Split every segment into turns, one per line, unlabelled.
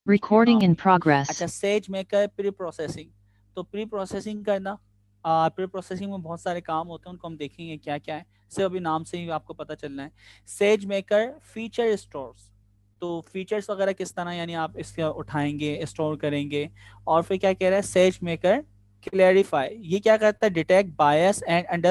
Recording in progress.
अच्छा, says maker pre processing. तो pre processing करना, प्री प्रोसेसिंग में बहुत सारे काम होते हैं, उनको हम देखेंगे क्या क्या है, सिर्फ अभी नाम से ही आपको पता चलना है। सेज मेकर फीचर स्टोर्स, तो फीचर्स वगैरह किस तरह यानी आप इसके उठाएंगे, स्टोर करेंगे। और फिर क्या कह रहा है सेज मेकर क्लैरिफाई, ये क्या करता है, detect bias and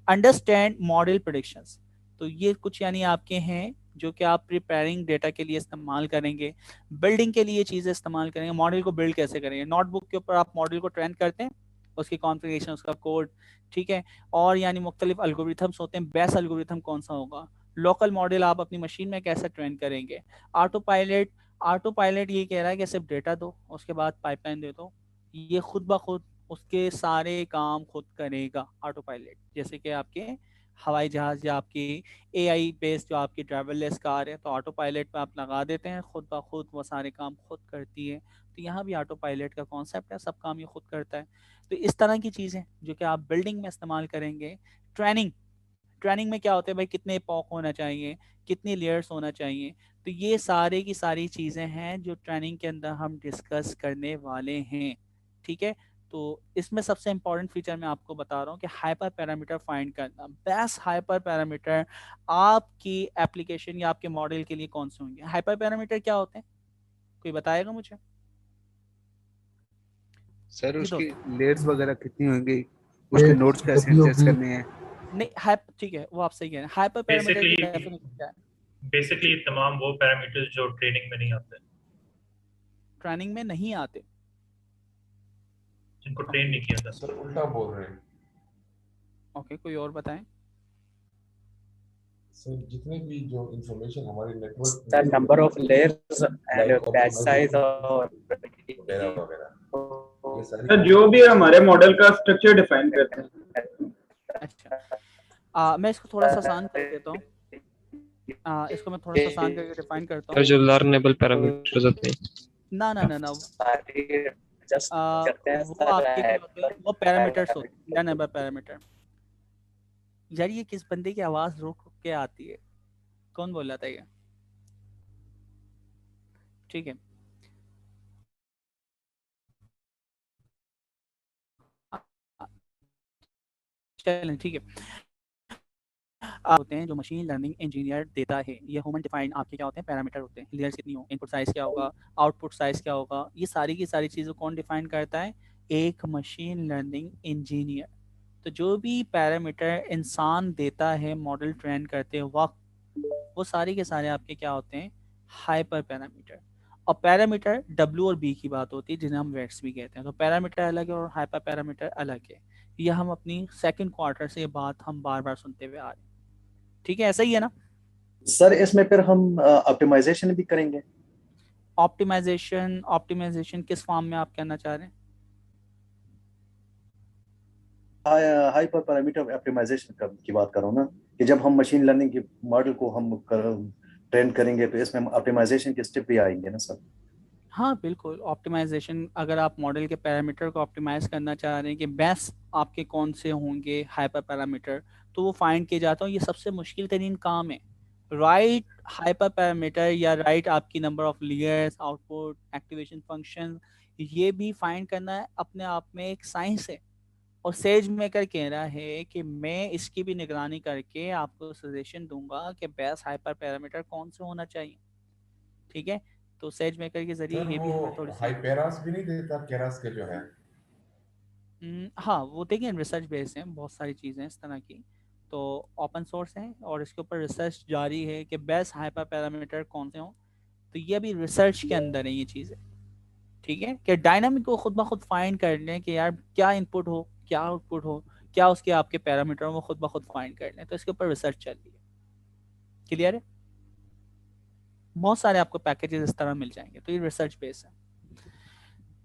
understand model predictions. तो ये कुछ यानी आपके हैं जो कि आप प्रिपेयरिंग डेटा के लिए इस्तेमाल करेंगे, बिल्डिंग के लिए चीज़ें इस्तेमाल करेंगे। मॉडल को बिल्ड कैसे करेंगे, नोटबुक के ऊपर आप मॉडल को ट्रेन करते हैं, उसकी कॉन्फ़िगरेशन, उसका कोड, ठीक है। और यानी मुख्तलिफ एल्गोरिथम्स होते हैं, बेस्ट एल्गोरिथम कौन सा होगा। लोकल मॉडल आप अपनी मशीन में कैसे ट्रेन करेंगे। ऑटो पायलट, ऑटो पायलट ये कह रहा है कि सिर्फ डेटा दो, उसके बाद पाइपलाइन दे दो, ये खुद ब खुद उसके सारे काम खुद करेगा ऑटो पायलट। जैसे कि आपके हवाई जहाज़ या आपकी एआई बेस्ड जो आपकी ड्राइवरलेस कार है, तो ऑटो पायलट पे आप लगा देते हैं, खुद ब खुद वो सारे काम खुद करती है। तो यहाँ भी ऑटो पायलट का कॉन्सेप्ट है, सब काम ये खुद करता है। तो इस तरह की चीज़ें जो कि आप बिल्डिंग में इस्तेमाल करेंगे। ट्रेनिंग, ट्रेनिंग में क्या होता है भाई, कितने एपॉक होना चाहिए, कितनी लेयर्स होना चाहिए। तो ये सारे की सारी चीज़ें हैं जो ट्रेनिंग के अंदर हम डिस्कस करने वाले हैं, ठीक है। तो इसमें सबसे इंपॉर्टेंट फीचर मैं आपको बता रहा हूँ कि हाइपर पैरामीटर फाइंड करना। बेस्ट हाइपर पैरामीटर आपकी एप्लीकेशन या आपके मॉडल के लिए कौन से होंगे। हाइपर पैरामीटर क्या होते हैं, कोई बताएगा मुझे।
सर
जी
उसकी
दोस्तों,
लेयर्स वगैरह कितनी होंगी, उसके नोड्स कैसे एडजस्ट करने हैं।
नहीं हाइप, ठीक है, वो आप सही कह रहे हैं। हाइपर पैरामीटर की
बेसिकली
डेफिनेशन क्या है।
बेसिकली
जी,
तमाम वो पैरामीटर्स जो ट्रेनिंग में नहीं आते,
ट्रेनिंग में नहीं आते।
जिनको ट्रेन
ओके,
नहीं किया था।
सर उल्टा बोल रहे हैं।
ओके, कोई और बताएं।
सर जितने भी जो इंफॉर्मेशन हमारे नेटवर्क
The
में
number of layers and
like
batch size
optimisation
और
वगैरह वगैरह, ये सारी
सर जो भी हमारे मॉडल का स्ट्रक्चर डिफाइन करते हैं।
अच्छा, मैं इसको थोड़ा सा आसान कर देता हूँ। इसको मैं थोड़ा सा आसान करके डिफाइन करता
सर
हूँ।
जो लर्नेबल पैरामीटर्स होते हैं।
ना ना ना ना,
सारी adjust करते हैं
वो
सर
आपके क्या होते हैं, वो पैरामीटर्स होते हैं,
hyper
नंबर पैरामीटर। यार ये किस बंदे की आवाज़ रुक रुक के आती है, कौन बोल रहा था ये। ठीक है, चलें, ठीक है। होते हैं जो मशीन लर्निंग इंजीनियर देता है, ये ह्यूमन डिफाइंड आपके क्या होते हैं, पैरामीटर होते हैं। लेयर्स कितनी हो, इनपुट साइज क्या होगा, आउटपुट साइज क्या होगा, ये सारी की सारी चीज़ें कौन डिफाइन करता है, एक मशीन लर्निंग इंजीनियर। तो जो भी पैरामीटर इंसान देता है मॉडल ट्रेन करते वक्त, वो सारे के सारे आपके क्या होते हैं, हाइपर पैरामीटर। और पैरामीटर डब्ल्यू और बी की बात होती है, जिन्हें हम वेट्स भी कहते हैं। तो पैरामीटर अलग है और हाइपर पैरामीटर अलग है। यह हम अपनी सेकंड क्वार्टर से ये बात हम बार बार सुनते हुए आ रहे हैं, ठीक है, ऐसा ही है ना।
सर इसमें फिर हम ऑप्टिमाइजेशन भी करेंगे।
ऑप्टिमाइजेशन, ऑप्टिमाइजेशन किस फॉर्म में आप कहना चाह रहे हैं।
हाइपर पैरामीटर ऑप्टिमाइजेशन की बात कर रहा हूँ ना, कि जब हम मशीन लर्निंग के मॉडल को हम ट्रेन करेंगे तो इसमें ऑप्टिमाइजेशन के स्टेप भी आएंगे ना सर।
हाँ बिल्कुल, ऑप्टिमाइजेशन, अगर आप मॉडल के पैरामीटर को ऑप्टिमाइज करना चाह रहे हैं कि बेस्ट आपके कौन से होंगे हाइपर पैरामीटर, तो वो फाइंड किया जाता है। ये सबसे मुश्किल तरीन काम है, राइट हाइपर पैरामीटर या राइट आपकी number of layers, output, activation function, ये भी फाइंड करना है अपने आप में एक साइंस है। और सेज मेकर कह रहा है कि मैं इसकी भी निगरानी करके आपको सजेशन दूंगा कि बेस्ट हाइपर पैरामीटर कौन से होना चाहिए, ठीक है। तो सेज मेकर के जरिए
सर
ये
वो
भी हमें थोड़ी सी
हाइपेरास भी नहीं देता, केरास के जो है।
हाँ वो देखिए रिसर्च बेस्ड हैं, बहुत सारी चीज़ें इस तरह की, तो ओपन सोर्स हैं और इसके ऊपर रिसर्च जारी है कि बेस्ट हाइपर पैरामीटर कौन से हों। तो ये अभी रिसर्च के अंदर है ये चीज़ें, ठीक है, कि डायनामिक को खुद ब खुद फाइंड कर लें कि यार क्या इनपुट हो, क्या आउटपुट हो, क्या उसके आपके पैरामीटर वो खुद ब खुद फाइंड कर लें। तो इसके ऊपर रिसर्च चल रही है, क्लियर है। बहुत सारे आपको पैकेजेस इस तरह मिल जाएंगे, तो ये रिसर्च बेस है,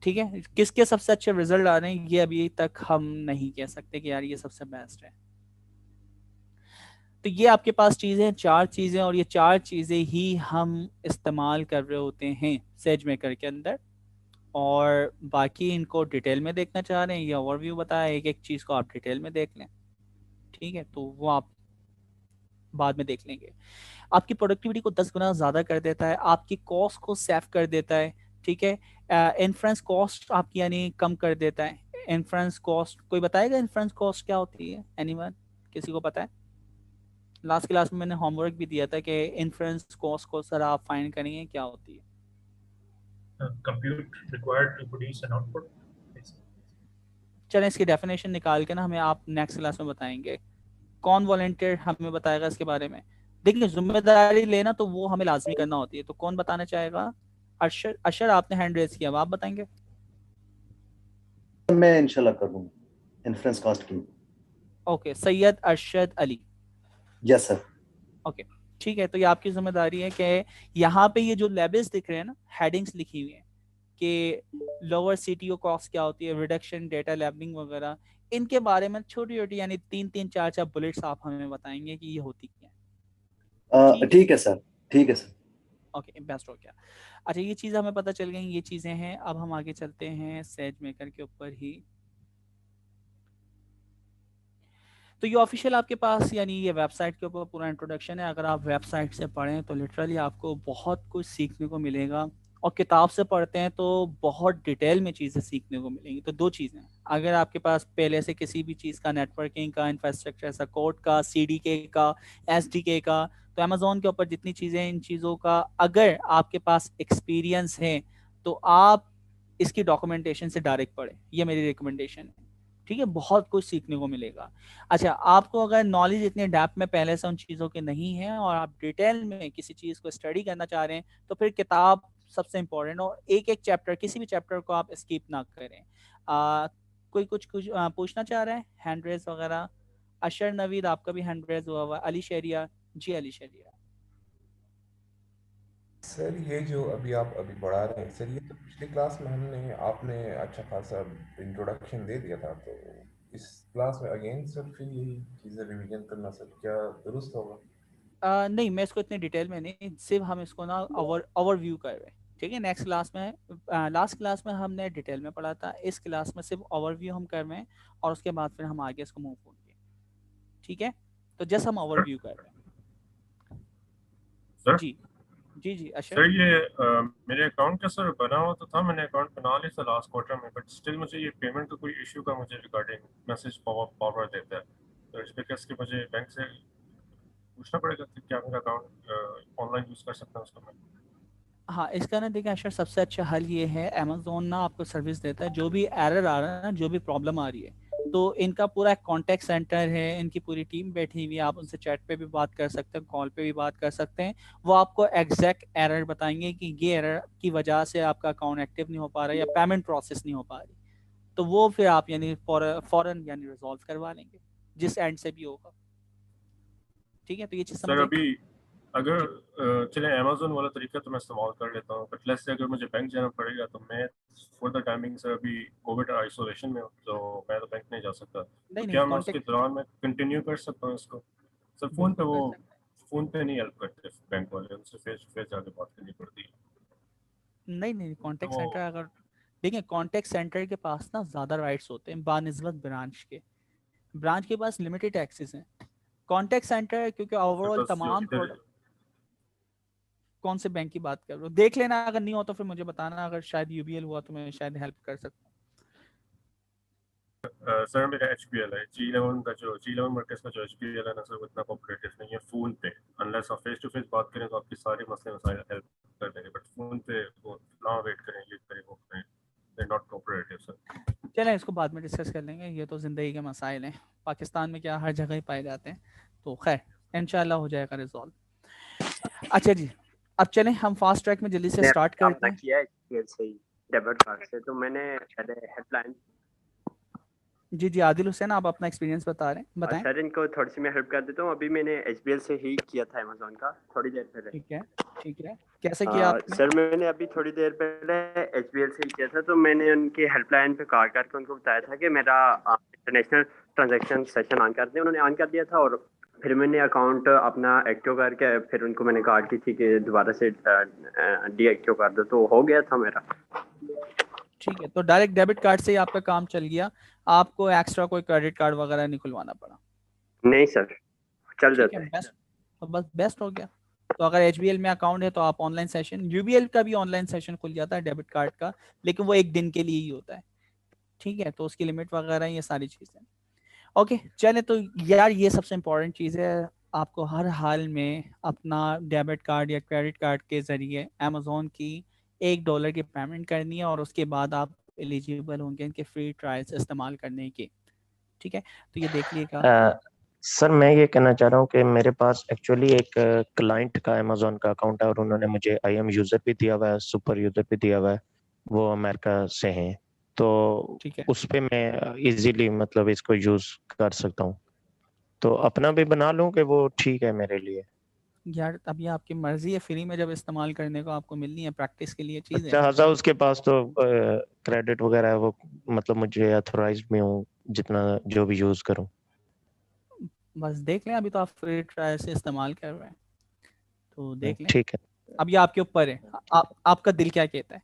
ठीक है। किसके सबसे अच्छे रिजल्ट आ रहे हैं ये अभी तक हम नहीं कह सकते कि यार ये सबसे बेस्ट है। तो ये आपके पास चीज़ें, चार चीज़ें, और ये चार चीज़ें ही हम इस्तेमाल कर रहे होते हैं सेज मेकर के अंदर। और बाकी इनको डिटेल में देखना चाह रहे हैं, ये ओवरव्यू बताया, एक एक चीज़ को आप डिटेल में देख लें, ठीक है, तो वो आप बाद में देख लेंगे। आपकी प्रोडक्टिविटी को 10 गुना ज़्यादा कर देता है, आपकी कॉस्ट को सेव कर देता है, ठीक है। इन्फ्रेंस कॉस्ट आपकी यानी कम कर देता है। इन्फ्रेंस कॉस्ट कोई बताएगा इन्फ्रेंस कॉस्ट क्या होती है? एनीवन, किसी को पता है? लास्ट क्लास में मैंने होमवर्क भी दिया था कि इन्फ्रेंस कॉस्ट को सर आप फाइंड करेंगे क्या होती है।
Compute required to produce an output.
चलें इसकी डेफिनेशन निकाल के ना हमें आप नेक्स्ट क्लास में बताएंगे। कौन वॉलंटियर हमें बताएगा इसके बारे में? देखिए जिम्मेदारी लेना तो वो हमें लाजमी करना होती है, तो कौन बताना चाहेगा? अशर, अशर आपने हैंड रेज किया, आप बताएंगे?
मैं इंशाल्लाह कर दूंगा इन्फ्रेंस कॉस्ट की।
Okay, Syed Arshad Ali.
Yes sir.
Okay ठीक है, तो ये आपकी जिम्मेदारी है कि यहाँ पे ये जो लेबल्स दिख रहे हैं ना, हेडिंग्स लिखी हुई हैं कि लोअर सीटीओ कॉस्ट क्या होती है, रिडक्शन, डेटा लेबलिंग वगैरह, इनके बारे में छोटी छोटी यानी 3-3 4-4 बुलेट्स आप हमें बताएंगे कि ये होती क्या है।
ठीक है सर, ठीक है सर।
ओके बेस्ट हो गया। अच्छा ये चीज़ हमें पता चल गई, ये चीज़ें हैं। अब हम आगे चलते हैं सेज मेकर के ऊपर ही। तो ये ऑफिशियल आपके पास यानी ये वेबसाइट के ऊपर पूरा इंट्रोडक्शन है। अगर आप वेबसाइट से पढ़ें तो लिटरली आपको बहुत कुछ सीखने को मिलेगा, और किताब से पढ़ते हैं तो बहुत डिटेल में चीज़ें सीखने को मिलेंगी। तो दो चीज़ें, अगर आपके पास पहले से किसी भी चीज़ का, नेटवर्किंग का, इंफ्रास्ट्रक्चर ऐसा कोड का, सीडीके का, एसडीके का, तो अमेजोन के ऊपर जितनी चीज़ें, इन चीज़ों का अगर आपके पास एक्सपीरियंस है तो आप इसकी डॉक्यूमेंटेशन से डायरेक्ट पढ़ें, ये मेरी रिकमेंडेशन है। ठीक है, बहुत कुछ सीखने को मिलेगा। अच्छा आपको अगर नॉलेज इतनी डेप्थ में पहले से उन चीज़ों के नहीं है और आप डिटेल में किसी चीज़ को स्टडी करना चाह रहे हैं तो फिर किताब सबसे इम्पोर्टेंट, और एक एक चैप्टर, किसी भी चैप्टर को आप स्किप ना करें। कोई कुछ पूछना चाह रहे हैं? हैंड रेज वगैरह। अशर नवीद आपका भी हैंड रेज हुआ हुआ। अली शहरिया, जी अली शहरिया।
सर ये जो आप अभी पढ़ा रहे हैं सर, ये तो पिछली क्लास में आपने अच्छा खासा इंट्रोडक्शन दे दिया था, तो इस क्लास में अगेन सर फिर यही चीज़ें रिवीजन करना सर क्या दुरुस्त होगा?
नहीं मैं इसको इतने डिटेल में नहीं, सिर्फ हम इसको ना ओवरव्यू कर रहे हैं। ठीक है, नेक्स्ट क्लास में, लास्ट क्लास में हमने डिटेल में पढ़ा था, इस क्लास में सिर्फ ओवरव्यू हम कर रहे हैं और उसके बाद फिर हम आगे इसको मूव करेंगे। ठीक है, तो जस्ट हम ओवरव्यू कर रहे हैं।
सर
जी जी जी अशर।
सर ये मेरे अकाउंट का सर बना हुआ तो था, मैंने अकाउंट बना लिया था लास्ट क्वार्टर में, बट स्टिल मुझे ये पेमेंट का कोई इशू का मुझे रिगार्डिंग मैसेज फॉरवर्ड देता है। तो इस पे कैसे मुझे बैंक से पूछना पड़ेगा कि क्या मेरा अकाउंट ऑनलाइन यूज कर सकता हूँ उसको मैं?
हाँ इसका ना देखिए अशर, सबसे अच्छा हल ये है, अमेजोन ना आपको सर्विस देता है, जो भी एरर आ रहा है ना, जो भी प्रॉब्लम आ रही है, तो इनका पूरा कॉन्टैक्ट सेंटर है, इनकी पूरी टीम बैठी हुई है, आप उनसे चैट पे भी बात कर सकते हैं, कॉल पे भी बात कर सकते हैं। वो आपको एग्जैक्ट एरर बताएंगे कि ये एरर की वजह से आपका अकाउंट एक्टिव नहीं हो पा रहा है या पेमेंट प्रोसेस नहीं हो पा रही, तो वो फिर आप यानी फौरन यानी रिजॉल्व करवा लेंगे जिस एंड से भी होगा। ठीक है, तो ये चीज़
सर
समझिए।
अभी अगर चले अमेजोन वाला तरीका तो मैं इस्तेमाल कर लेता हूँ, बट लेट्स से अगर मुझे बैंक जाना पड़ेगा तो मैं फॉर द टाइमिंग सर अभी कोविड आइसोलेशन में हूँ, तो मैं तो बैंक नहीं जा सकता, तो
नहीं
क्या मैं उसके
कॉन्टेक्ट
दौरान में कंटिन्यू कर सकता हूँ इसको? सर फोन पे वो फोन पे नहीं हेल्प करते बैंक वाले, उनसे फेस टू फेस जाके बात करनी पड़ती है।
नहीं
तो
कॉन्टेक्ट सेंटर अगर देखिए, कॉन्टेक्ट सेंटर के पास ना ज़्यादा राइट्स होते हैं बानिस्बत ब्रांच के। ब्रांच के पास लिमिटेड एक्सेस हैं। कॉन्टेक्ट सेंटर क्योंकि ओवरऑल
बस
तमाम
इधर
कौन से बैंक की बात कर रहे हो देख लेना, अगर नहीं हो तो फिर मुझे बताना, अगर शायद यूबीएल हुआ तो मैं शायद हेल्प कर सकता हूँ।
सर मेरा HPL है, G11 का जो G11 मर्कज का जो HPL है ना सर, वो इतना कोऑपरेटिव नहीं है फोन पे। अनलेस आप फेस टू फेस बात करें तो आपके सारे मसले मसाइल हेल्प कर देंगे, बट फोन पे वो ना वेट करें, ये करें, वो करें, दे नॉट कोऑपरेटिव सर।
चलें इसको बाद में डिस्कस कर लेंगे, ये तो ज़िंदगी के मसाइल हैं, पाकिस्तान में क्या हर जगह ही पाए जाते हैं, तो खैर इंशाल्लाह हो जाएगा रिजॉल्व। अच्छा जी, अब चलें हम फास्ट ट्रैक में जल्दी से स्टार्ट करते हैं।
किया है से ही डेबिट कार्ड से, तो मैंने हेल्पलाइन।
जी जी आदिल हुसैन, आप अपना एक्सपीरियंस बता रहे हैं, बताएं।
सर इनको थोड़ी सी मैं हेल्प कर देता हूँ। अभी मैंने HBL से ही किया था अमेजोन का थोड़ी देर पहले।
ठीक है कैसे किया आपने?
सर मैंने अभी थोड़ी देर पहले HBL से ही किया था, तो मैंने उनकी हेल्पलाइन पे कॉल करके उनको बताया था कि मेरा इंटरनेशनल ट्रांजैक्शन सेशन ऑन कर दें। उन्होंने ऑन कर दिया था और फिर मैंने अकाउंट अपना एक्टिव करके फिर उनको मैंने कॉल की थी कि दोबारा से डीएक्टिव कर दो, तो हो गया था मेरा।
ठीक है, तो डायरेक्ट डेबिट कार्ड से ही आपका काम चल गया, आपको एक्स्ट्रा कोई क्रेडिट कार्ड वगैरह नहीं खुलवाना पड़ा?
नहीं सर, चल जाता है।
बेस्ट, तो बस बेस्ट हो गया। तो अगर HBL में अकाउंट है तो आप ऑनलाइन सेशन, UBL का भी ऑनलाइन सेशन खुल जाता है डेबिट कार्ड का, लेकिन वो एक दिन के लिए ही होता है, ठीक है, तो उसकी लिमिट वगैरह ये सारी चीजें। ओके चले, तो यार ये सबसे इम्पोर्टेंट चीज़ है, आपको हर हाल में अपना डेबिट कार्ड या क्रेडिट कार्ड के जरिए अमेजोन की $1 की पेमेंट करनी है, और उसके बाद आप एलिजिबल होंगे इनके फ्री ट्रायल्स इस्तेमाल करने के, ठीक है, तो ये देख लीजिएगा।
सर मैं ये कहना चाह रहा हूँ कि मेरे पास एक्चुअली एक क्लाइंट का अमेजोन का अकाउंट है, और उन्होंने मुझे IM यूज़र भी दिया हुआ है, सुपर यूज़र भी दिया हुआ है, वो अमेरिका से हैं, तो
ठीक है,
उस पे मैं इजीली मतलब इसको यूज़ कर सकता हूँ, तो अपना भी बना लूँ कि वो ठीक है मेरे लिए?
यार अब ये आपकी मर्जी है, फ्री में जब इस्तेमाल करने को आपको मिलनी है, प्रैक्टिस के लिए चीज़
अच्छा
है।
हज़ा उसके पास तो क्रेडिट वगैरह है, वो मतलब मुझे अथोराइज्ड में हूँ जितना जो भी यूज़ करूँ।
बस देख लें, अभी तो आप फ्री ट्रायल से इस्तेमाल कर रहे हैं, तो देख लें,
ठीक है,
अब ये आपके ऊपर है, आपका दिल क्या कहता है।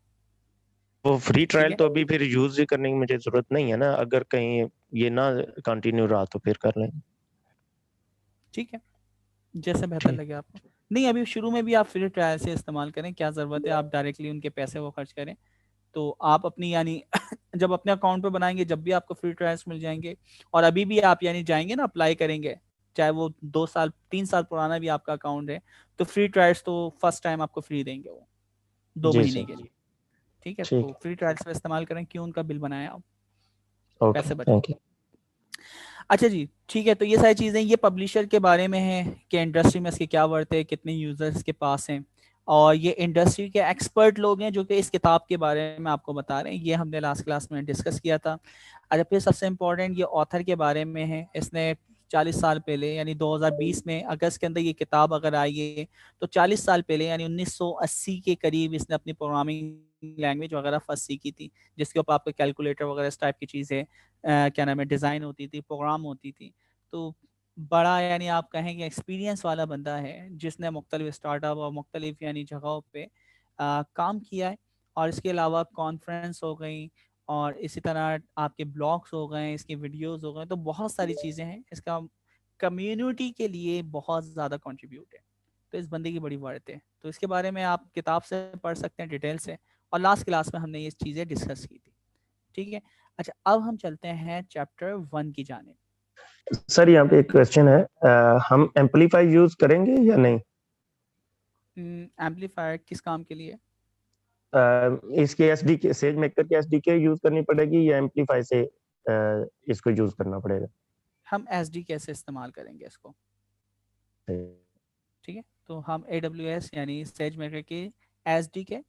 वो फ्री
ठीक
ट्रायल
है,
तो अभी फिर यूज ही करने की मुझे जरूरत नहीं है ना, अगर कहीं ये ना कंटिन्यू रहा तो फिर कर लेंगे।
ठीक है, जैसे बेहतर लगे आपको। नहीं, अभी शुरू में भी आप फ्री ट्रायल से इस्तेमाल करें, क्या ज़रूरत है आप डायरेक्टली उनके पैसे वो खर्च करें। तो आप अपनी यानी जब अपने अकाउंट पे बनाएंगे, जब भी आपको फ्री ट्रायल्स मिल जाएंगे, और अभी भी आप यानी जाएंगे ना अप्लाई करेंगे, चाहे वो 2 साल 3 साल पुराना भी आपका अकाउंट है, तो फ्री ट्रायल्स तो फर्स्ट टाइम आपको फ्री देंगे वो 2
जी
महीने
सर,
के लिए, ठीक है,
ठीक,
तो फ्री ट्रायल्स में इस्तेमाल करें, क्यों उनका बिल बनाए आप,
ओके
पैसे बचे।
Thank you.
अच्छा जी, ठीक है, तो ये सारी चीज़ें ये पब्लिशर के बारे में है कि इंडस्ट्री में इसके क्या वर्थ है, कितने यूजर्स के पास हैं, और ये इंडस्ट्री के एक्सपर्ट लोग हैं जो कि इस किताब के बारे में आपको बता रहे हैं, ये हमने लास्ट क्लास में डिस्कस किया था। अच्छा, फिर सबसे इम्पोर्टेंट ये ऑथर के बारे में है, इसने 40 साल पहले यानी 2020 में अगस्त के अंदर ये किताब अगर आई है, तो 40 साल पहले यानी 1980 के करीब इसने अपनी प्रोग्रामिंग लैंग्वेज वगैरह फर्स्ट सीखी थी, जिसके ऊपर आपको कैलकुलेटर वगैरह इस टाइप की चीज़ें क्या नाम है डिज़ाइन होती थी, प्रोग्राम होती थी। तो बड़ा यानी आप कहें कि एक्सपीरियंस वाला बंदा है, जिसने मुख्तलिफ स्टार्टअप और मुख्तलिफ यानी जगहों पे काम किया है, और इसके अलावा कॉन्फ्रेंस हो गई, और इसी तरह आपके ब्लॉग्स हो गए, इसके वीडियोस हो गए, तो बहुत सारी चीज़ें हैं, इसका कम्युनिटी के लिए बहुत ज़्यादा कंट्रीब्यूट है, तो इस बंदे की बड़ी वर्थ है, तो इसके बारे में आप किताब से पढ़ सकते हैं डिटेल से, और लास्ट क्लास में हमने ये चीज़ें डिस्कस की थी, ठीक है। अच्छा, अब हम चलते हैं चैप्टर 1 की जानिब।
सर यहाँ पे एक क्वेश्चन है, हम एम्पलीफाई यूज करेंगे या नहीं?
एम्पलीफायर किस काम के लिए?
इसके SDK सेज मेकर के SDK यूज करनी पड़ेगी या एम्पलीफाई से इसको यूज करना पड़ेगा?
हम SD कैसे इस्तेमाल करेंगे इसको, ठीक है, तो हम AWS यानी सेज मेकर के SDK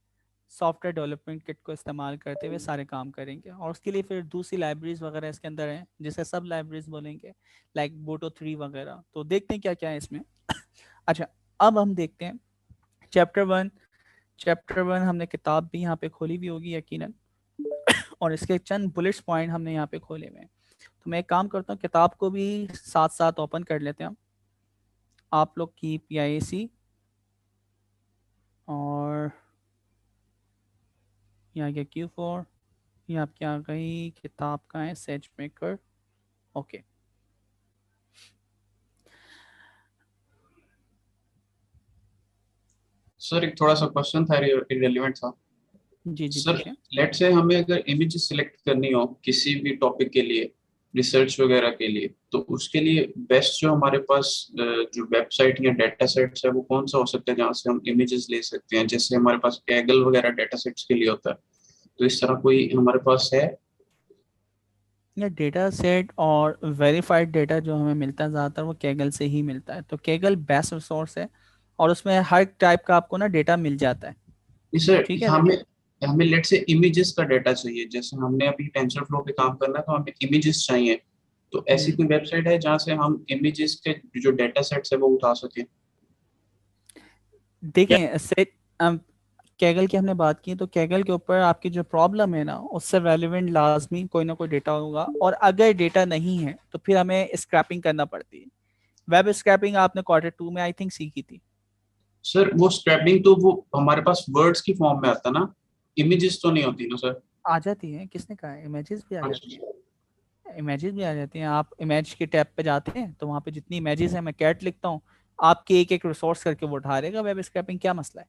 सॉफ्टवेयर डेवलपमेंट किट को इस्तेमाल करते हुए सारे काम करेंगे, और उसके लिए फिर दूसरी लाइब्रेरीज वगैरह इसके अंदर हैं, जिसे सब लाइब्रेरीज बोलेंगे, लाइक बोटो 3 वगैरह, तो देखते हैं क्या क्या है इसमें। अच्छा, अब हम देखते हैं चैप्टर 1 हमने किताब भी यहाँ पे खोली भी होगी यकीनन, और इसके चंद बुलेट्स पॉइंट हमने यहाँ पे खोले हुए हैं, तो मैं एक काम करता हूँ, किताब को भी साथ साथ ओपन कर लेते हैं हम, आप लोग की PIAC, और यहाँ गया Q4, ये आपकी आ गई किताब का है सेज मेकर, ओके।
सर एक थोड़ा सा क्वेश्चन था, रिलेवेंट था।
जी जी
सर
पूछें।
लेट से हमें अगर इमेज सिलेक्ट करनी हो किसी भी टॉपिक के लिए, रिसर्च वगैरह के लिए, तो उसके लिए बेस्ट जो हमारे पास जो वेबसाइट या डेटा सेट्स है वो कौन सा हो सकता है जहाँ से हम इमेजेस ले सकते हैं? जैसे हमारे पास कैगल वगैरह डेटा सेट्स के लिए होता है, तो इस तरह कोई हमारे पास है?
या डेटा सेट और वेरीफाइड डेटा जो हमें मिलता है ज़्यादातर वो कैगल से ही मिलता है, तो कैगल बेस्ट रिसोर्स है, और उसमें हर टाइप का आपको ना डेटा मिल जाता है,
सर
ठीक है।
हमें हमें लेट से इमेजेस का डेटा चाहिए, जैसे हमने अभी टेंसरफ्लो पे काम करना है तो हमें इमेजेस चाहिए, तो ऐसी कोई वेबसाइट है जहाँ से हम इमेजेस के जो डेटा सेट्स है वो उठा सके?
देखें सेट कैगल की हमने बात की, तो कैगल के ऊपर आपकी जो प्रॉब्लम है ना, उससे रेलिवेंट लाजमी कोई ना कोई डेटा होगा, और अगर डेटा नहीं है तो फिर हमें स्क्रैपिंग करना पड़ती है। वेब स्क्रैपिंग आपने Q2 में आई थिंक सीखी थी।
सर वो स्क्रैपिंग तो वो हमारे पास वर्ड्स की फॉर्म में आता ना, इमेजेस तो नहीं होती ना सर?
आ जाती है, किसने कहा है, इमेजेस भी आ जाती हैं, इमेजेस भी आ जाती हैं। आप इमेज के टैब पे जाते हैं तो वहाँ पे जितनी इमेजेस हैं, मैं कैट लिखता हूँ, आपके एक एक रिसोर्स करके वो उठा लेगा। वेब स्क्रैपिंग क्या मसला है?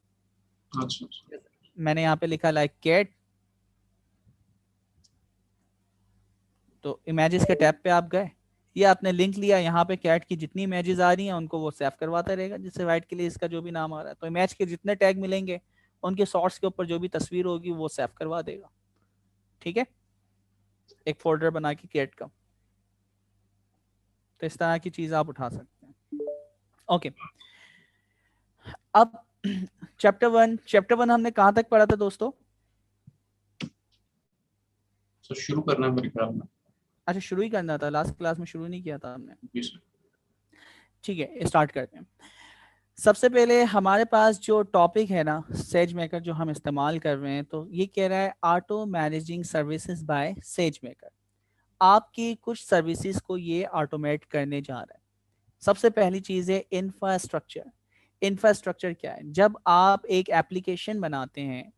अच्छा
मैंने यहाँ पे लिखा लाइक कैट, तो इमेजेस के टैब पे आप गए, ये आपने लिंक लिया, यहाँ पे कैट की जितनी इमेजेस आ रही हैं उनको वो सेव करवाता रहेगा, जिससे राइट के लिए इसका जो भी नाम आ रहा है, तो इमेज के जितने टैग मिलेंगे उनके सोर्स के ऊपर जो भी तस्वीर होगी वो सेव करवा देगा। ठीक है, एक फोल्डर बना के कैट का, तो इस तरह की चीज आप उठा सकते हैं। ओके, अब चैप्टर वन हमने कहाँ तक पढ़ा था दोस्तों?
तो शुरू करना है मेरे ख्याल में।
अच्छा, शुरू ही करना था, लास्ट क्लास में शुरू नहीं किया था हमने।
जी सर।
ठीक है, स्टार्ट करते हैं। सबसे पहले हमारे पास जो टॉपिक है ना सेज मेकर जो हम इस्तेमाल कर रहे हैं, तो ये कह रहा है auto managing services by says maker. आपकी कुछ सर्विसेज को ये ऑटोमेट करने जा रहा है। सबसे पहली चीज है इंफ्रास्ट्रक्चर। इंफ्रास्ट्रक्चर क्या है? जब आप एक एप्लीकेशन बनाते हैं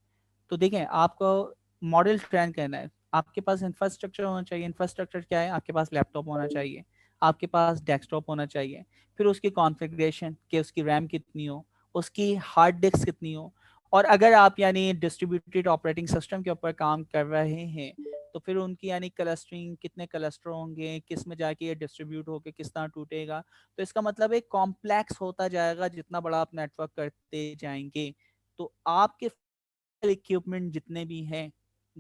तो देखें, आपको मॉडल ट्रेन करना है, आपके पास इंफ्रास्ट्रक्चर होना चाहिए। इंफ्रास्ट्रक्चर क्या है? आपके पास लैपटॉप होना चाहिए, आपके पास डेस्कटॉप होना चाहिए, फिर उसकी कॉन्फ़िगरेशन कि उसकी रैम कितनी हो, उसकी हार्ड डिस्क कितनी हो, और अगर आप यानी डिस्ट्रीब्यूटेड ऑपरेटिंग सिस्टम के ऊपर काम कर रहे हैं तो फिर उनकी यानी क्लस्टरिंग, कितने क्लस्टर होंगे, किस में जाके ये डिस्ट्रीब्यूट होकर किस तरह टूटेगा। तो इसका मतलब एक कॉम्प्लेक्स होता जाएगा जितना बड़ा आप नेटवर्क करते जाएंगे। तो आपके इक्विपमेंट जितने भी हैं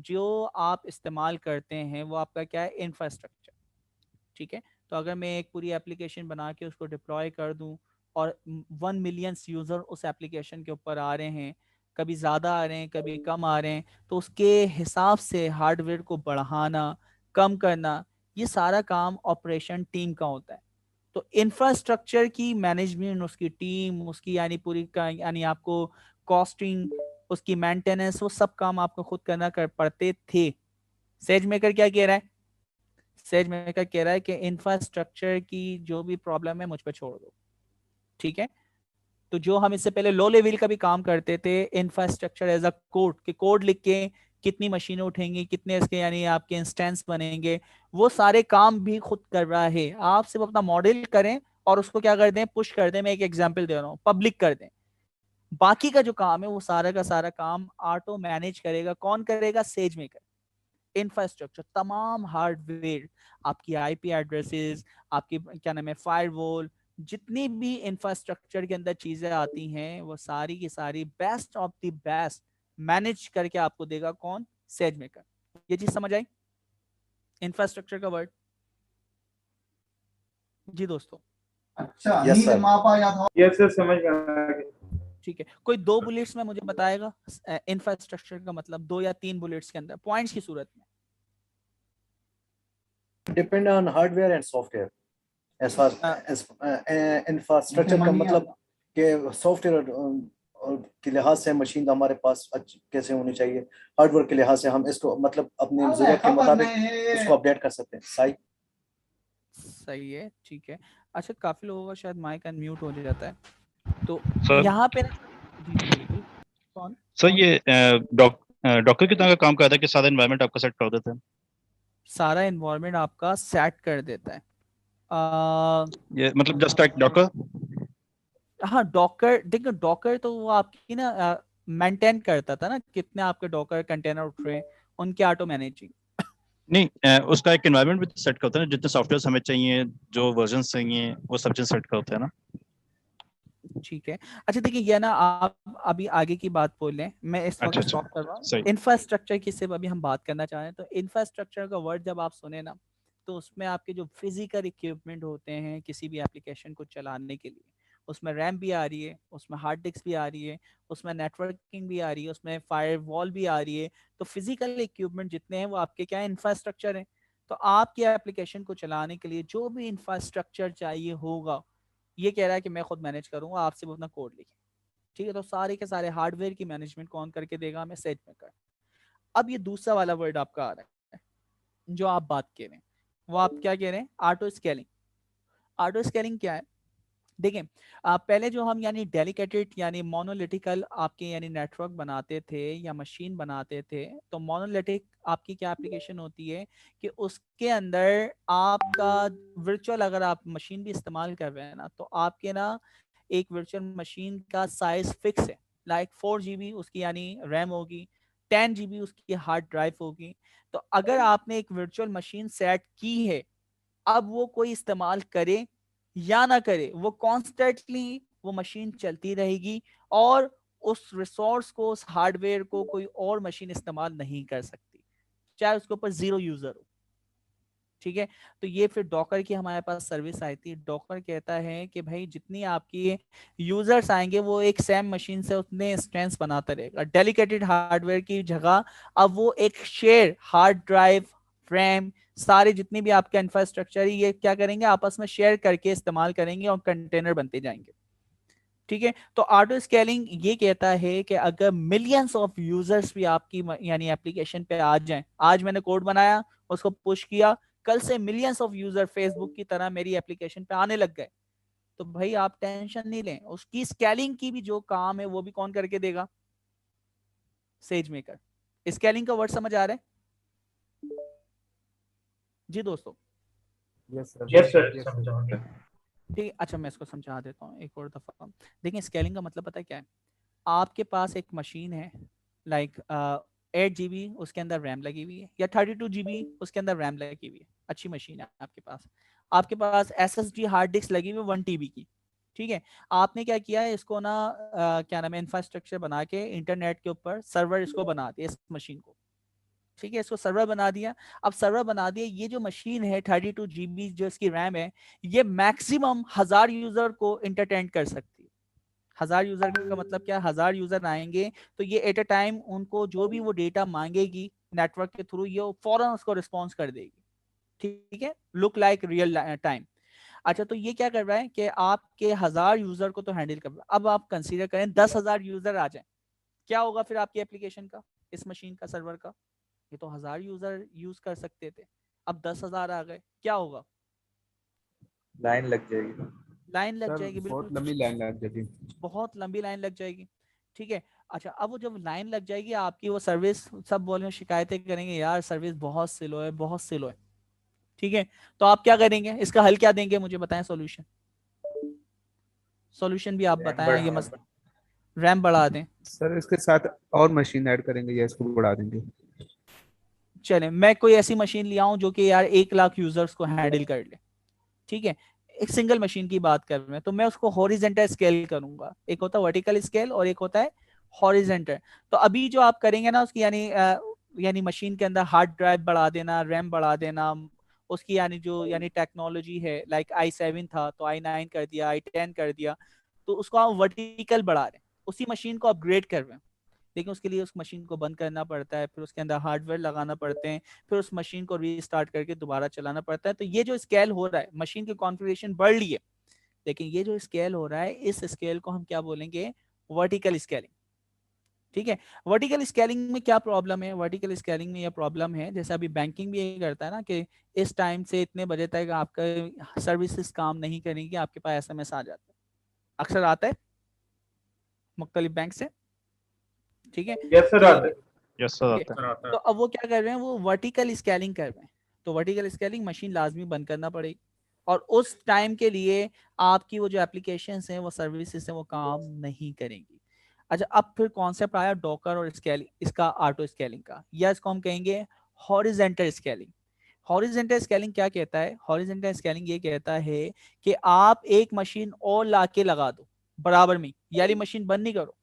जो आप इस्तेमाल करते हैं वो आपका क्या है? इंफ्रास्ट्रक्चर। ठीक है, तो अगर मैं एक पूरी एप्लीकेशन बना के उसको डिप्लॉय कर दूं और 1 मिलियन यूज़र उस एप्लीकेशन के ऊपर आ रहे हैं, कभी ज़्यादा आ रहे हैं कभी कम आ रहे हैं, तो उसके हिसाब से हार्डवेयर को बढ़ाना कम करना, ये सारा काम ऑपरेशन टीम का होता है। तो इंफ्रास्ट्रक्चर की मैनेजमेंट, उसकी टीम, उसकी यानी पूरी का यानी आपको कॉस्टिंग, उसकी मेंटेनेंस, वो सब काम आपको खुद करना कर पड़ते थे। सेज मेकर क्या कह रहा है? सेज मेकर कह रहा है कि इंफ्रास्ट्रक्चर की जो भी प्रॉब्लम है मुझ पर छोड़ दो। ठीक है, तो जो हम इससे पहले लो लेवल का भी काम करते थे इंफ्रास्ट्रक्चर एज अ कोड, कि कोड लिख के कितनी मशीनें उठेंगी, कितने इसके यानी आपके इंस्टेंस बनेंगे, वो सारे काम भी खुद कर रहा है। आप सिर्फ अपना मॉडल करें और उसको क्या कर दें? पुश कर दें। मैं एक एग्जांपल दे रहा हूँ, पब्लिक कर दें। बाकी का जो काम है वो सारा का सारा काम ऑटो मैनेज करेगा। कौन करेगा? Says maker. इंफ्रास्ट्रक्चर, तमाम हार्डवेयर, आपकी आईपी एड्रेसेस, आपकी क्या नाम है फायरवॉल, जितनी भी इंफ्रास्ट्रक्चर के अंदर चीजें आती हैं वो सारी की सारी best of the best manage करके आपको देगा। कौन? Says maker. ये चीज समझ आई? इंफ्रास्ट्रक्चर का वर्ड। जी दोस्तों।
अच्छा, नींद मापा या था। यस सर, समझ गया।
ठीक है, कोई 2 बुलेट्स में मुझे बताएगा इंफ्रास्ट्रक्चर का मतलब, 2 या 3 बुलेट्स के अंदर पॉइंट्स की सूरत में।
Depend on hardware and software. As far as infrastructure का मतलब कि सॉफ्टवेयर के लिहाज से मशीन हमारे पास कैसे होनी चाहिए, हार्डवेयर के लिहाज से हम इसको मतलब अपनी जरूरत के मुताबिक उसको अपडेट कर सकते हैं।
सही है, ठीक है। अच्छा, काफी लोगों का शायद माइक अनम्यूट हो जाता है, तो
सर
यहाँ पे जी बिल्कुल। कौन
सर ये डॉक्टर की तरह का काम करता है कि सारा एनवायरनमेंट आपका सेट कर देते हैं?
सारा एनवायरनमेंट आपका सेट कर देता है।
ये मतलब जस्ट लाइक डॉकर?
हाँ, डॉकर, देखो डॉकर तो वो आपकी ना मेंटेन करता था ना, कितने आपके डॉकर कंटेनर उठ रहे हैं, उनके ऑटो मैनेजिंग।
नहीं, उसका एक एनवायरनमेंट भी सेट करता है ना, जितने सॉफ्टवेयर हमें चाहिए, जो वर्जन चाहिए, वो सब चीज सेट करते हैं ना।
ठीक है, अच्छा देखिए, ये ना आप अभी आगे की बात बोल लें, मैं इस वक्त
अच्छा,
स्टॉप कर रहा हूँ।
सही।
इंफ्रास्ट्रक्चर की सिर्फ अभी हम बात करना चाह रहे हैं, तो इंफ्रास्ट्रक्चर का वर्ड जब आप सुने ना, तो उसमें आपके जो फिजिकल इक्विपमेंट होते हैं किसी भी एप्लीकेशन को चलाने के लिए, उसमें रैम भी आ रही है, उसमें हार्ड डिस्क भी आ रही है, उसमें नेटवर्किंग भी आ रही है, उसमें फायरवॉल भी आ रही है। तो फिजिकल इक्विपमेंट जितने हैं वो आपके क्या है? इंफ्रास्ट्रक्चर है। तो आपके एप्लीकेशन को चलाने के लिए जो भी इंफ्रास्ट्रक्चर चाहिए होगा, ये कह रहा है कि मैं खुद मैनेज करूंगा, आप सिर्फ अपना कोड लिखें। ठीक है, तो सारे के सारे हार्डवेयर की मैनेजमेंट कौन करके देगा? हमें सेज मेकर। अब ये दूसरा वाला वर्ड आपका आ रहा है जो आप बात कह रहे हैं, वो आप क्या कह रहे हैं? Auto scaling. ऑटो स्केलिंग क्या है? देखें, पहले जो हम यानी डेलिकेटेड यानी मोनोलिथिकल आपके यानी नेटवर्क बनाते थे या मशीन बनाते थे, तो मोनोलिथिक आपकी क्या एप्लीकेशन होती है कि उसके अंदर आपका वर्चुअल, अगर आप मशीन भी इस्तेमाल कर रहे हैं ना, तो आपके ना एक वर्चुअल मशीन का साइज फिक्स है, लाइक 4 GB उसकी यानी रैम होगी, 10 GB उसकी हार्ड ड्राइव होगी। तो अगर आपने एक वर्चुअल मशीन सेट की है, अब वो कोई इस्तेमाल करे या ना करे, वो कॉन्स्टेंटली वो मशीन चलती रहेगी और उस रिसोर्स को, उस हार्डवेयर को कोई और मशीन इस्तेमाल नहीं कर सकती, चाहे उसके ऊपर 0 यूजर हो। ठीक है, तो ये फिर डॉकर की हमारे पास सर्विस आई थी। डॉकर कहता है कि भाई जितनी आपकी यूजर्स आएंगे वो एक सेम मशीन से उतने स्ट्रेंथ बनाता रहेगा। डेलिकेटेड हार्डवेयर की जगह अब वो एक शेयर हार्ड ड्राइव, रैम, सारे जितनी भी आपके इंफ्रास्ट्रक्चर है ये क्या करेंगे, आपस में शेयर करके इस्तेमाल करेंगे और कंटेनर बनते जाएंगे। ठीक है, तो ऑटो स्केलिंग ये कहता है कि अगर मिलियंस ऑफ यूजर्स भी आपकी यानी एप्लीकेशन पे आ जाएं, आज मैंने कोड बनाया, उसको पुश किया, कल से मिलियंस ऑफ यूजर फेसबुक की तरह मेरी एप्लीकेशन पे आने लग गए, तो भाई आप टेंशन नहीं लें, उसकी स्केलिंग की भी जो काम है वो भी कौन करके देगा, सेज मेकर। स्केलिंग का वर्ड समझ आ रहा है जी दोस्तों?
यस सर समझ आ गया।
ठीक, अच्छा मैं इसको समझा देता हूँ एक और दफा। देखिए स्केलिंग का मतलब पता है क्या है, आपके पास एक मशीन है, लाइक 8 GB उसके अंदर रैम लगी हुई है, या 32 GB उसके अंदर रैम लगी हुई है, अच्छी मशीन है आपके पास SSD हार्ड डिस्क लगी हुई है 1 TB की। ठीक है, आपने क्या किया है, इसको ना क्या नाम है, इंफ्रास्ट्रक्चर बना के इंटरनेट के ऊपर सर्वर इसको बना दिया इस मशीन को। ठीक है, इसको सर्वर बना दिया। अब सर्वर बना दिया, ये जो मशीन है 32 GB जो इसकी रैम है, ये मैक्सिमम 1000 यूजर को इंटरटेन कर सकती है। 1000 यूजर का मतलब क्या, 1000 यूजर आएंगे तो ये एट अ टाइम उनको जो भी वो डेटा मांगेगी नेटवर्क के थ्रू, ये फौरन उसको रिस्पॉन्स कर देगी। ठीक है, लुक लाइक रियल टाइम। अच्छा, तो ये क्या कर रहा है कि आपके 1000 यूजर को तो हैंडल कर रहा है। अब आप कंसीडर करें 10,000 यूजर आ जाए, क्या होगा फिर आपकी एप्लीकेशन का, इस मशीन का, सर्वर का? ये तो 1000 यूजर यूज कर सकते थे, अब 10,000 आ गए, क्या होगा?
लाइन लग जाएगी।
लाइन लग
सर
जाएगी,
बहुत
बिल्कुल
लंबी लाइन लग जाएगी।
बहुत लंबी लाइन लग जाएगी। ठीक है, अच्छा अब वो जब लाइन लग जाएगी आपकी, वो सर्विस सब बोलेंगे, शिकायतें करेंगे, यार सर्विस बहुत स्लो है, बहुत स्लो है। ठीक है, तो आप क्या करेंगे, इसका हल क्या देंगे, मुझे बताएं सॉल्यूशन। सॉल्यूशन भी आप बताएं, ये मत रैम बढ़ा दें।
सर इसके साथ और मशीन ऐड करेंगे या इसको बढ़ा देंगे?
चले मैं कोई ऐसी मशीन ले आऊं जो कि यार 1 लाख यूजर्स को हैंडल कर ले। ठीक है, एक सिंगल मशीन की बात कर रहे हैं, तो मैं उसको हॉरिजेंटल स्केल करूंगा। एक होता है वर्टिकल स्केल और एक होता है हॉरिजेंटल। तो अभी जो आप करेंगे ना उसकी यानी मशीन के अंदर हार्ड ड्राइव बढ़ा देना, रैम बढ़ा देना, उसकी यानी जो यानी टेक्नोलॉजी है, लाइक i7 था तो i9 कर दिया, i10 कर दिया, तो उसको आप वर्टिकल बढ़ा रहे हैं, उसी मशीन को अपग्रेड कर रहे हैं। लेकिन उसके लिए उस मशीन को बंद करना पड़ता है, फिर उसके अंदर हार्डवेयर लगाना पड़ते हैं, फिर उस मशीन को रीस्टार्ट करके दोबारा चलाना पड़ता है। तो ये जो स्केल हो रहा है, मशीन की कॉन्फ़िगरेशन बढ़ रही है, लेकिन ये जो स्केल हो रहा है, इस स्केल को हम क्या बोलेंगे, वर्टिकल स्केलिंग। ठीक है, वर्टिकल स्केलिंग में क्या प्रॉब्लम है, वर्टिकल स्केलिंग में यह प्रॉब्लम है, जैसे अभी बैंकिंग भी यही करता है ना कि इस टाइम से इतने बजे तक आपका सर्विसेज काम नहीं करेंगी, आपके पास SMS आ जाता है, अक्सर आता है मुख्तलिफ बैंक से। ठीक है,
यस सर
तो
आता है।
यस सर आता है।
तो अब वो क्या कर रहे हैं, वो वर्टिकल स्केलिंग कर रहे हैं। तो वर्टिकल स्केलिंग मशीन लाजमी बंद करना पड़ेगी, और उस टाइम के लिए आपकी वो जो एप्लीकेशंस हैं, वो सर्विसेज हैं, वो काम नहीं करेंगी। अच्छा, अब फिर कॉन्सेप्ट आया डॉकर और स्केलिंग, इसका ऑटो स्केलिंग का, या इसको हम कहेंगे हॉरिजेंटल स्केलिंग। हॉरिजेंटल स्केलिंग क्या कहता है, हॉरिजेंटल स्केलिंग ये कहता है कि आप एक मशीन और लाके लगा दो बराबर में, यानी मशीन बंद नहीं करो,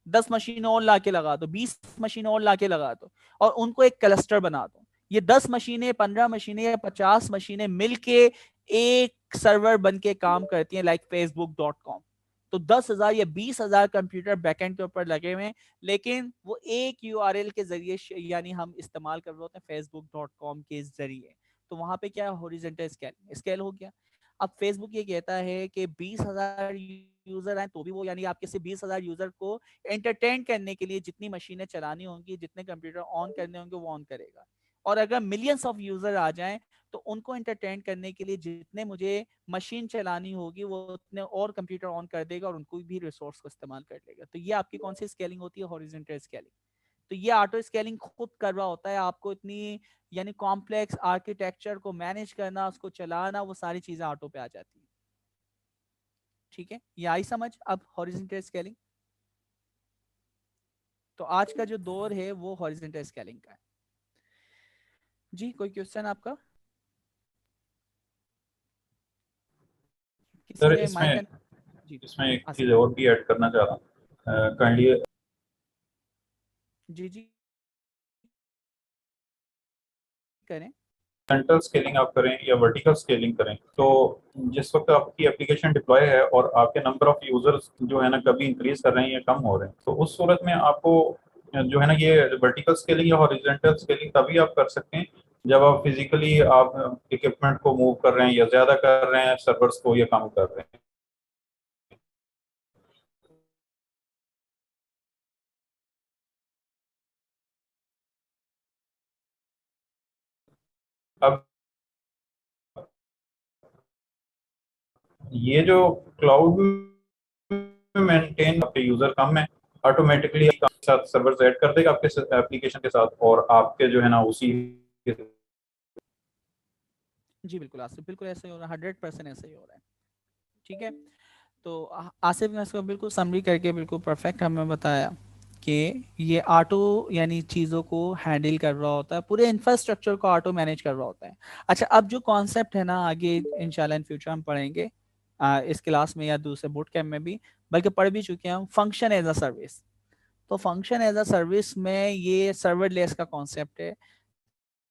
10 मशीन और लाके लगा दो, 20 मशीन और लाके लगा दो, और उनको एक क्लस्टर बना दो। ये 10 मशीनें, 15 मशीनें या 50 मशीनें मिलके एक सर्वर बन के काम करती हैं, लाइक facebook.com। तो 10,000 या 20,000 कंप्यूटर बैकएंड के ऊपर लगे हुए हैं, लेकिन वो एक URL के जरिए यानी हम इस्तेमाल कर रहे होते हैं facebook.com के जरिए। तो वहां पे क्या हॉरिजॉन्टल स्केल हो गया। अब फेसबुक ये कहता है कि 20,000 यूजर हैं तो भी वो यानी आपके से 20,000 यूजर को एंटरटेन करने के लिए जितनी मशीनें चलानी होंगी, जितने कंप्यूटर ऑन करने होंगे वो ऑन करेगा। और अगर मिलियंस ऑफ यूजर आ जाएं तो उनको एंटरटेन करने के लिए जितने मुझे मशीन चलानी होगी वो उतने और कंप्यूटर ऑन कर देगा और उनको भी रिसोर्स को इस्तेमाल कर लेगा। तो ये आपकी कौन सी स्केलिंग होती है, हॉरिजॉन्टल स्केलिंग। तो ये ऑटो स्केलिंग खुद कर रहा होता है, आपको इतनी यानी कॉम्प्लेक्स आर्किटेक्चर को मैनेज करना, उसको चलाना, वो सारी चीजें ऑटो पे आ जाती है। ठीक है, ये आई समझ अब हॉरिजॉन्टल स्केलिंग। तो आज का जो दौर है वो हॉरिजॉन्टल स्केलिंग का है। जी कोई क्वेश्चन आपका? किसी
सर
ने
इसमें एक चीज और भी ऐड करना चाह रहा हूँ काइंडली।
जी जी करें।
हॉरिजॉन्टल स्केलिंग आप करें या वर्टिकल स्केलिंग करें, तो जिस वक्त आपकी एप्लीकेशन डिप्लॉय है और आपके नंबर ऑफ यूजर्स जो है ना कभी इंक्रीज कर रहे हैं या कम हो रहे हैं, तो उस सूरत में आपको जो है ना ये वर्टिकल स्केलिंग या हॉरिजॉन्टल स्केलिंग तभी आप कर सकते हैं जब आप फिजिकली आप इक्विपमेंट को मूव कर रहे हैं या ज्यादा कर रहे हैं सर्वर्स को या कम कर रहे हैं। अब ये जो क्लाउड में मेंटेन आपके यूजर कम है, ऑटोमेटिकली साथ सर्वर्स ऐड कर देगा आपके एप्लीकेशन के साथ और आपके जो है ना उसी।
जी बिल्कुल आसिफ, बिल्कुल ऐसे ही हो रहा है, 100% ऐसे ही हो रहा है। ठीक है, तो आसिफ ने इसको बिल्कुल समरी करके बिल्कुल परफेक्ट हमें बताया कि ये ऑटो यानी चीज़ों को हैंडल कर रहा होता है, पूरे इंफ्रास्ट्रक्चर को ऑटो मैनेज कर रहा होता है। अच्छा, अब जो कॉन्सेप्ट है ना आगे इंशाल्लाह इन फ्यूचर हम पढ़ेंगे इस क्लास में या दूसरे बूट कैम्प में भी, बल्कि पढ़ भी चुके हैं हम, फंक्शन एज अ सर्विस। तो फंक्शन एज अ सर्विस में ये सर्वरलेस का कॉन्सेप्ट है।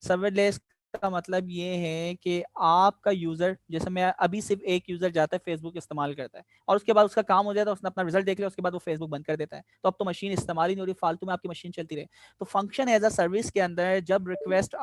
सर्वरलेस का मतलब ये है कि आपका यूजर, जैसे मैं अभी सिर्फ एक यूजर जाता है फेसबुक इस्तेमाल करता है और उसके बाद उसका काम हो जाता है, उसने अपना रिजल्ट देख लिया, उसके बाद वो फेसबुक बंद कर देता है, तो अब तो मशीन इस्तेमाल ही नहीं हो रही, फालतू में आपकी मशीन चलती रहे। तो फंक्शन एज अ सर्विस के अंदर जब रिक्वेस्ट